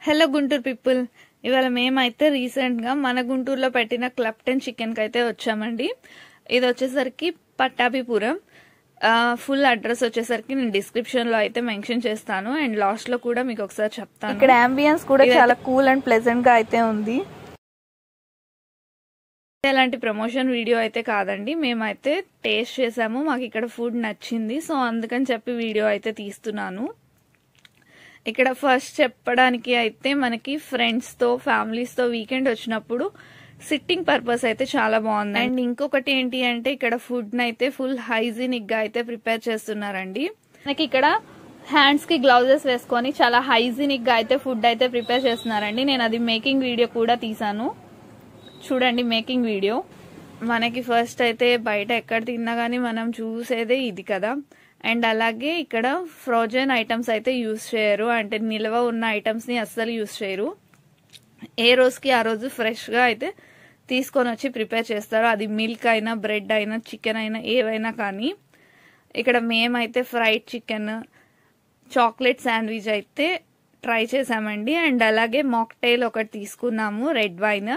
Hello Guntur people, ఇవాళ మేమైతే రీసెంట్గా మన గుంటూరులో పెట్టిన క్లప్టన్ చికెన్కి అయితే వచ్చామండి. ఇది వచ్చేసరికి పట్టాభిపురం. ఫుల్ అడ్రస్ వచ్చేసరికి నేను డిస్క్రిప్షన్లో అయితే మెన్షన్ చేస్తాను అండ్ లాస్ట్లో కూడా మీకు ఒకసారి చెప్తాను. ఇక్కడ అంబియన్స్ కూడా చాలా కూల్ అండ్ ప్లెజెంట్ గా అయితే ఉంది. ఎలాంటి ప్రమోషన్ వీడియో అయితే కాదండి, మేమైతే టేస్ట్ చేసాము, మాకు ఇక్కడ ఫుడ్ నచ్చింది, సో అందుకని చెప్పి వీడియో అయితే తీస్తున్నాను. ఇక్కడ ఫస్ట్ చెప్పడానికి అయితే మనకి ఫ్రెండ్స్తో ఫ్యామిలీస్తో వీకెండ్ వచ్చినప్పుడు సిట్టింగ్ పర్పస్ అయితే చాలా బాగుంది. అండ్ ఇంకొకటి ఏంటి అంటే ఇక్కడ ఫుడ్ అయితే ఫుల్ హైజీనిక్ గా అయితే ప్రిపేర్ చేస్తున్నారండి. మనకి ఇక్కడ హ్యాండ్స్ కి గ్లౌజెస్ వేసుకొని చాలా హైజీనిక్ గా అయితే ఫుడ్ అయితే ప్రిపేర్ చేస్తున్నారండి. నేను అది మేకింగ్ వీడియో కూడా తీసాను, చూడండి మేకింగ్ వీడియో. మనకి ఫస్ట్ అయితే బయట ఎక్కడ తిన్నా గానీ మనం చూసేదే ఇది కదా. అండ్ అలాగే ఇక్కడ ఫ్రోజన్ ఐటమ్స్ అయితే యూజ్ చేయరు, అంటే నిల్వ ఉన్న ఐటమ్స్ ని అస్సలు యూజ్ చేయరు. ఏ రోజుకి ఆ రోజు ఫ్రెష్ గా అయితే తీసుకొని వచ్చి ప్రిపేర్ చేస్తారు. అది మిల్క్ అయినా బ్రెడ్ అయినా చికెన్ అయినా ఏవైనా కానీ. ఇక్కడ మేమైతే ఫ్రైడ్ చికెన్, చాక్లెట్ శాండ్విచ్ అయితే ట్రై చేసామండి. అండ్ అలాగే మాక్టైల్ ఒకటి తీసుకున్నాము, రెడ్ వైన్.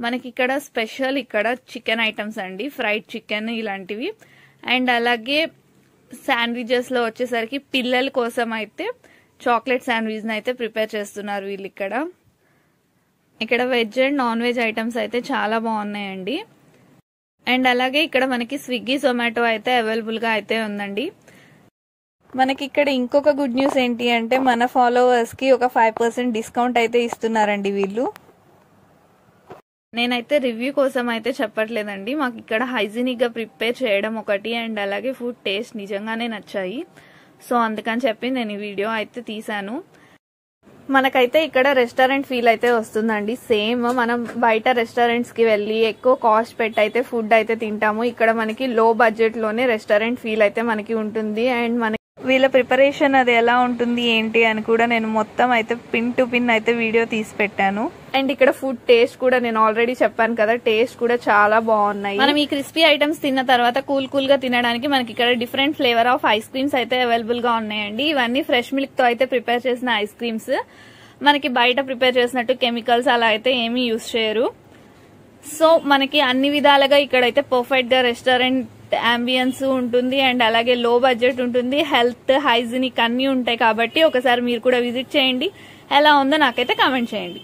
మనకి ఇక్కడ స్పెషల్ ఇక్కడ చికెన్ ఐటమ్స్ అండి, ఫ్రైడ్ చికెన్ ఇలాంటివి. అండ్ అలాగే శాండ్విచెస్ లో వచ్చేసరికి పిల్లల కోసం అయితే చాక్లెట్ శాండ్విచ్ అయితే ప్రిపేర్ చేస్తున్నారు వీళ్ళు. ఇక్కడ veg and non veg items అయితే చాలా బాగున్నాయండి. అండ్ అలాగే ఇక్కడ మనకి స్విగ్గీ జొమాటో అయితే అవైలబుల్ గా అయితే ఉందండి. మనకి ఇక్కడ ఇంకొక గుడ్ న్యూస్ ఏంటి అంటే మన ఫాలోవర్స్ కి ఒక 5% డిస్కౌంట్ అయితే ఇస్తున్నారండి వీళ్ళు. నేనైతే రివ్యూ కోసం అయితే చెప్పట్లేదండి, మాకు ఇక్కడ హైజీనిక్ గా ప్రిపేర్ చేయడం ఒకటి అండ్ అలాగే ఫుడ్ టేస్ట్ నిజంగానే నచ్చాయి, సో అందుకని చెప్పి నేను ఈ వీడియో అయితే తీసాను. మనకైతే ఇక్కడ రెస్టారెంట్ ఫీల్ అయితే వస్తుందండి. సేమ్ మనం బయట రెస్టారెంట్స్ కి వెళ్ళి ఎక్కువ కాస్ట్ పెట్టి అయితే ఫుడ్ అయితే తింటాము, ఇక్కడ మనకి లో బడ్జెట్ లోనే రెస్టారెంట్ ఫీల్ అయితే మనకి ఉంటుంది. అండ్ మనకి వీళ్ళ ప్రిపరేషన్ అది ఎలా ఉంటుంది ఏంటి అని కూడా నేను మొత్తం అయితే పిన్ టు పిన్ అయితే వీడియో తీసి పెట్టాను. అండ్ ఇక్కడ ఫుడ్ టేస్ట్ కూడా నేను ఆల్రెడీ చెప్పాను కదా, టేస్ట్ కూడా చాలా బాగున్నాయి. మనం ఈ క్రిస్పీ ఐటమ్స్ తిన్న తర్వాత కూల్ గా తినడానికి మనకి ఇక్కడ different flavour of ice creams అయితే అవైలబుల్ గా ఉన్నాయండి. ఇవన్నీ ఫ్రెష్ మిల్క్ తో అయితే ప్రిపేర్ చేసిన ఐస్ క్రీమ్స్. మనకి బయట ప్రిపేర్ చేసినట్టు కెమికల్స్ అలా అయితే ఏమీ యూజ్ చేయరు. సో మనకి అన్ని విధాలుగా ఇక్కడైతే పర్ఫెక్ట్ గా రెస్టారెంట్ అంబియన్స్ ఉంటుంది అండ్ అలాగే లో బడ్జెట్ ఉంటుంది, హెల్త్ హైజీనిక్ అన్ని ఉంటాయి. కాబట్టి ఒకసారి మీరు కూడా విజిట్ చేయండి, ఎలా ఉందో నాకైతే కామెంట్ చేయండి.